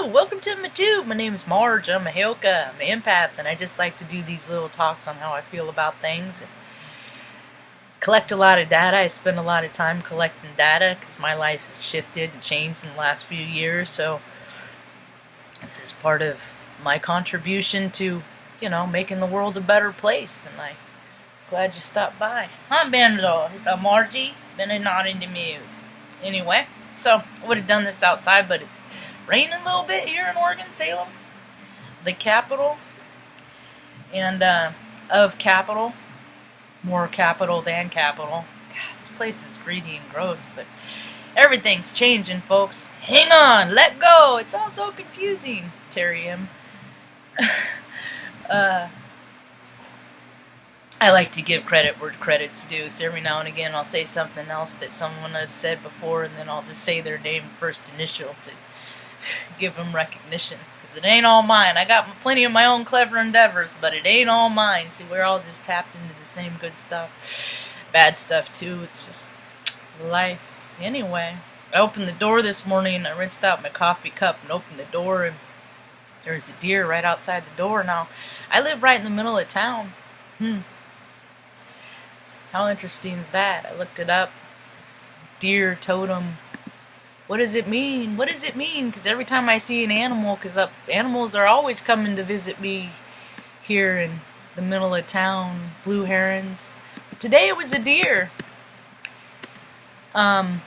Hello, welcome to my tube. My name is Marge. I'm a Hilka. I'm an empath, and I just like to do these little talks on how I feel about things and collect a lot of data. I spend a lot of time collecting data because my life has shifted and changed in the last few years. So this is part of my contribution to, making the world a better place. And I'm glad you stopped by. I'm Benzo. It's a Margie. Been not in the muse. Anyway, so I would have done this outside, but it's raining a little bit here in Oregon, Salem, the capital, and of capital, more capital than capital. God, this place is greedy and gross, but everything's changing, folks. Hang on, let go. It sounds so confusing, Terry M. I like to give credit where credit's due, so every now and again I'll say something else that someone I've said before, and then I'll just say their name first initial to give them recognition, because it ain't all mine. I got plenty of my own clever endeavors, but it ain't all mine. See, we're all just tapped into the same good stuff, bad stuff too. It's just life. Anyway, I opened the door this morning and I rinsed out my coffee cup and opened the door, and there's a deer right outside the door. Now, I live right in the middle of town. How interesting is that? I looked it up. Deer totem. What does it mean? What does it mean? Because every time I see an animal, animals are always coming to visit me here in the middle of town, blue herons. But today it was a deer. Right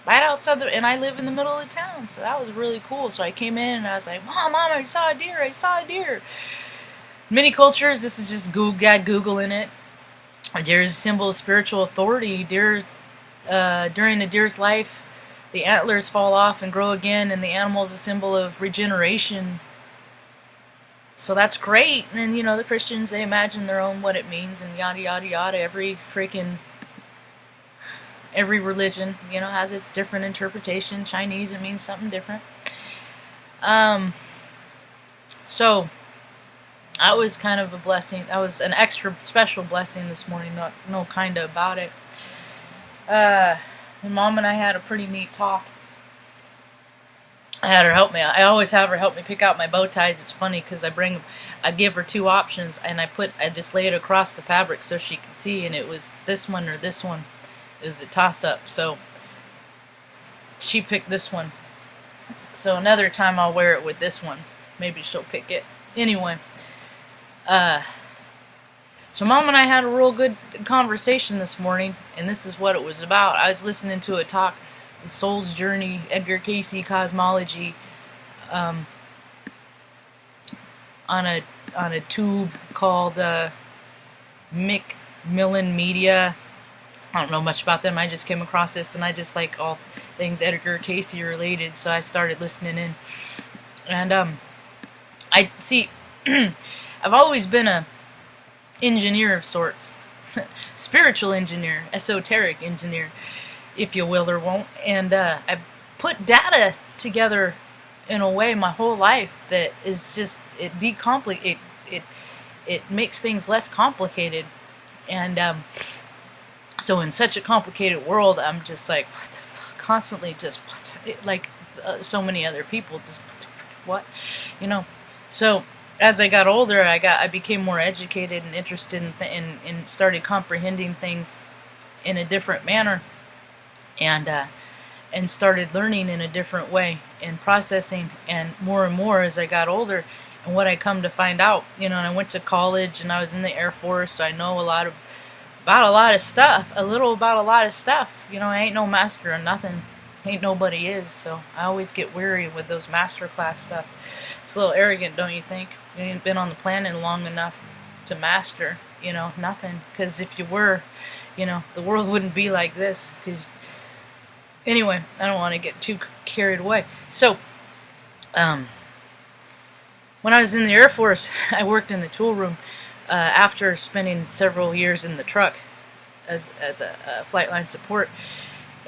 outside and I live in the middle of town, so that was really cool. So I came in and I was like, Mom, I saw a deer, I saw a deer. Many cultures, this is just Google in it. A deer is a symbol of spiritual authority. During a deer's life, the antlers fall off and grow again, and the animal is a symbol of regeneration. So that's great. And the Christians, they imagine their own what it means and yada yada yada. Every religion, has its different interpretation. Chinese, it means something different. So that was kind of a blessing. That was an extra special blessing this morning. No kinda about it. Mom and I had a pretty neat talk. I had her help me. I always have her help me pick out my bow ties. It's funny because I give her two options, and I just lay it across the fabric so she can see, and it was this one or this one. It was a toss-up. So she picked this one. So another time I'll wear it with this one. Maybe she'll pick it. Anyway. So Mom and I had a real good conversation this morning, and this is what it was about. I was listening to a talk, The Soul's Journey, Edgar Cayce Cosmology, on a tube called Macmillan Media. I don't know much about them. I just came across this, and I just like all things Edgar Cayce related, so I started listening in. And I see, I've always been a engineer of sorts, spiritual engineer, esoteric engineer, if you will or won't, and I put data together in a way my whole life that is just, it makes things less complicated, and so in such a complicated world, I'm just like, what the fuck, constantly just, so many other people, just, what the fuck, what, so as I got older, I became more educated and interested in started comprehending things in a different manner, and started learning in a different way and processing, and more as I got older. And what I come to find out, and I went to college and I was in the Air Force, so I know about a lot of stuff. I ain't no master of nothing. Ain't nobody is, so I always get weary with those master class stuff. It's a little arrogant, don't you think? You ain't been on the planet long enough to master, nothing. Because if you were, the world wouldn't be like this. Anyway, I don't want to get too carried away. So, when I was in the Air Force, I worked in the tool room after spending several years in the truck as a flight line support.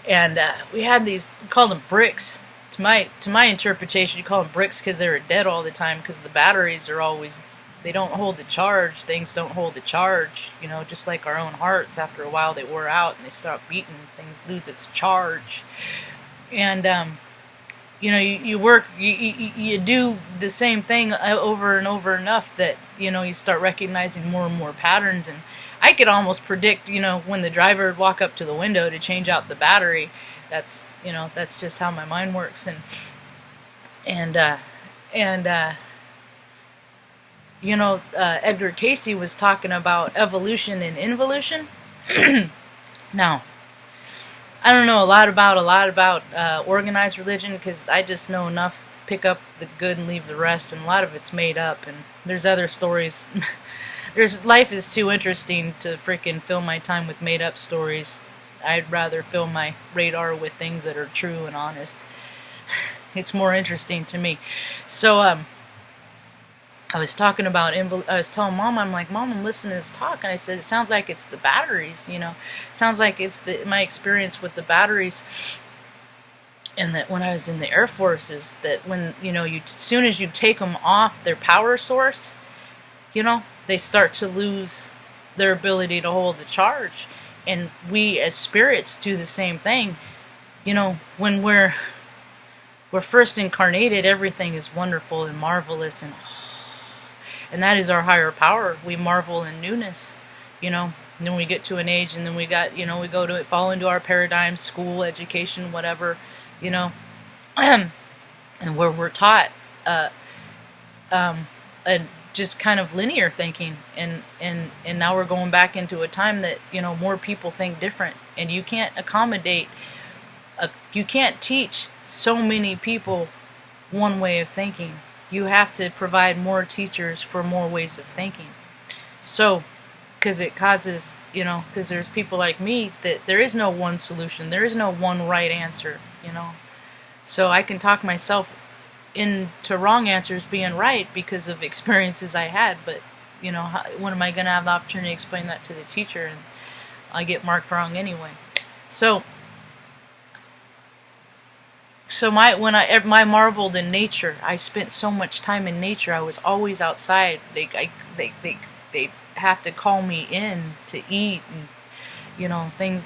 And we had these, we called them bricks. To my interpretation, you call them bricks because they were dead all the time, because the batteries are always, they don't hold the charge. Things don't hold the charge, just like our own hearts. After a while, they wear out and they stop beating. Things lose its charge. And you work, you do the same thing over and over enough that, you start recognizing more and more patterns. And I could almost predict, when the driver would walk up to the window to change out the battery. That's just how my mind works. And Edgar Casey was talking about evolution and involution. Now, I don't know a lot about organized religion, because I just know enough, pick up the good and leave the rest, and a lot of it's made up, and there's other stories. Life is too interesting to freaking fill my time with made up stories. I'd rather fill my radar with things that are true and honest. It's more interesting to me. So, I was talking about, I was telling Mom, I'm like, Mom, I'm listening to this talk, and I said, it sounds like it's the batteries, It sounds like it's my experience with the batteries, and that when I was in the Air Force, is that when, as soon as you take them off their power source, they start to lose their ability to hold the charge. And we as spirits do the same thing. When we're first incarnated, everything is wonderful and marvelous, and that is our higher power. We marvel in newness, And then we get to an age, and then we got, we go to fall into our paradigm, school, education, whatever, and where we're taught, and just kind of linear thinking, and now we're going back into a time that, more people think different, and you can't accommodate, you can't teach so many people one way of thinking. You have to provide more teachers for more ways of thinking. So, because it causes, because there's people like me that there is no one solution, there is no one right answer, So I can talk myself into wrong answers being right because of experiences I had, but, when am I going to have the opportunity to explain that to the teacher, and I get marked wrong anyway. So I marveled in nature. I spent so much time in nature. I was always outside. They have to call me in to eat, and things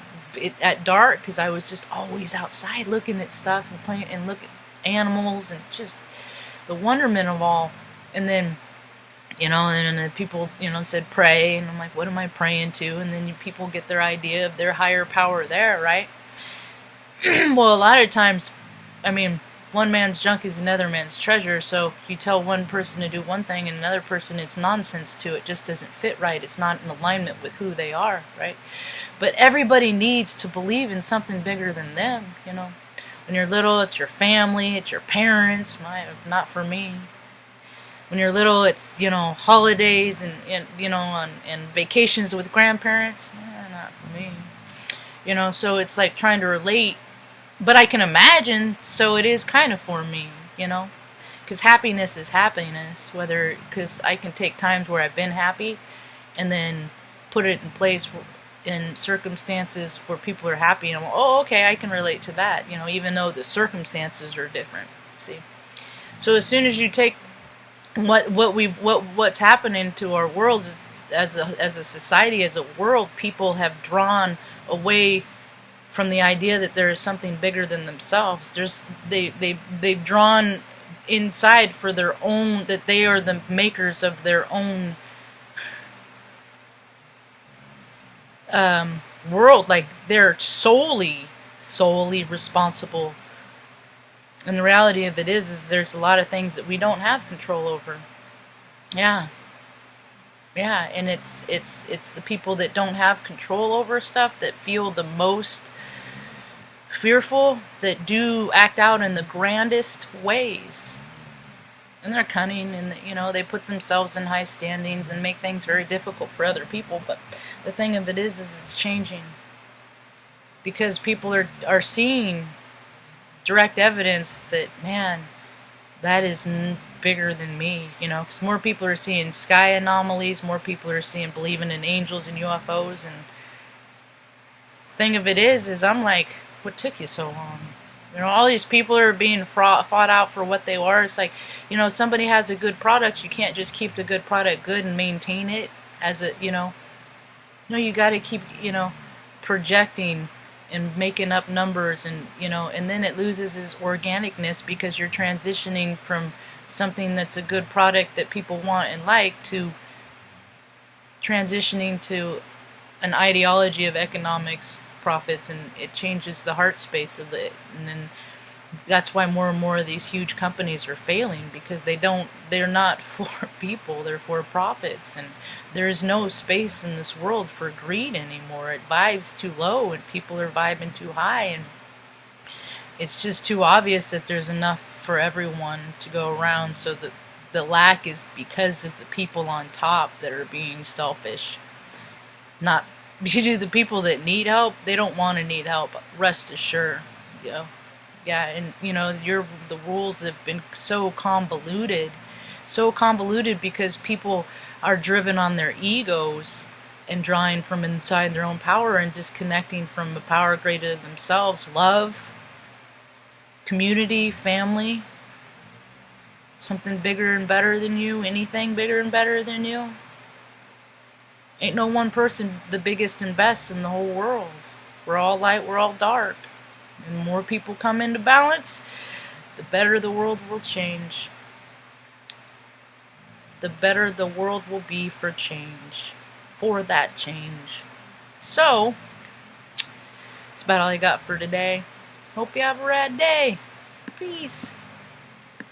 at dark, because I was just always outside looking at stuff and playing and look at animals and just the wonderment of all. And then and then people said pray, and I'm like, what am I praying to? And then people get their idea of their higher power there, right? Well, a lot of times, one man's junk is another man's treasure, so you tell one person to do one thing, and another person, it's nonsense to it, just doesn't fit right, it's not in alignment with who they are, right? But everybody needs to believe in something bigger than them, When you're little, it's your family, it's your parents, not for me. When you're little, it's, holidays and vacations with grandparents, not for me. So it's like trying to relate. But I can imagine, so it is kind of for me, because happiness is happiness, because I can take times where I've been happy and then put it in place in circumstances where people are happy, and I'm, oh, okay, I can relate to that, even though the circumstances are different. See, so as soon as you take what's happening to our world is, as a society, as a world, people have drawn away from the idea that there is something bigger than themselves. They've drawn inside for their own, that they are the makers of their own world, like they're solely responsible. And the reality of it is there's a lot of things that we don't have control over. Yeah, and it's the people that don't have control over stuff that feel the most fearful, that do act out in the grandest ways. And they're cunning, and they put themselves in high standings and make things very difficult for other people. But the thing of it is it's changing, because people are seeing direct evidence that, man, that is bigger than me, because more people are seeing sky anomalies, more people are believing in angels and UFOs. And thing of it is I'm like, what took you so long? All these people are being fought out for what they are. It's like, somebody has a good product, you can't just keep the good product good and maintain it as a, no, you got to keep, projecting and making up numbers, and and then it loses its organicness because you're transitioning from something that's a good product that people want and like to transitioning to an ideology of economics, profits, and it changes the heart space of it. And then that's why more and more of these huge companies are failing, because they're not for people, they're for profits. And there is no space in this world for greed anymore. It vibes too low and people are vibing too high, and it's just too obvious that there's enough for everyone to go around. So the lack is because of the people on top that are being selfish. Not because the people that need help, they don't want to need help, rest assured. Yeah, and the rules have been so convoluted because people are driven on their egos and drawing from inside their own power and disconnecting from the power greater than themselves. Love, community, family, something bigger and better than you, anything bigger and better than you. Ain't no one person the biggest and best in the whole world. We're all light, we're all dark. And the more people come into balance, the better the world will change. The better the world will be for change. For that change. So, that's about all I got for today. Hope you have a rad day. Peace.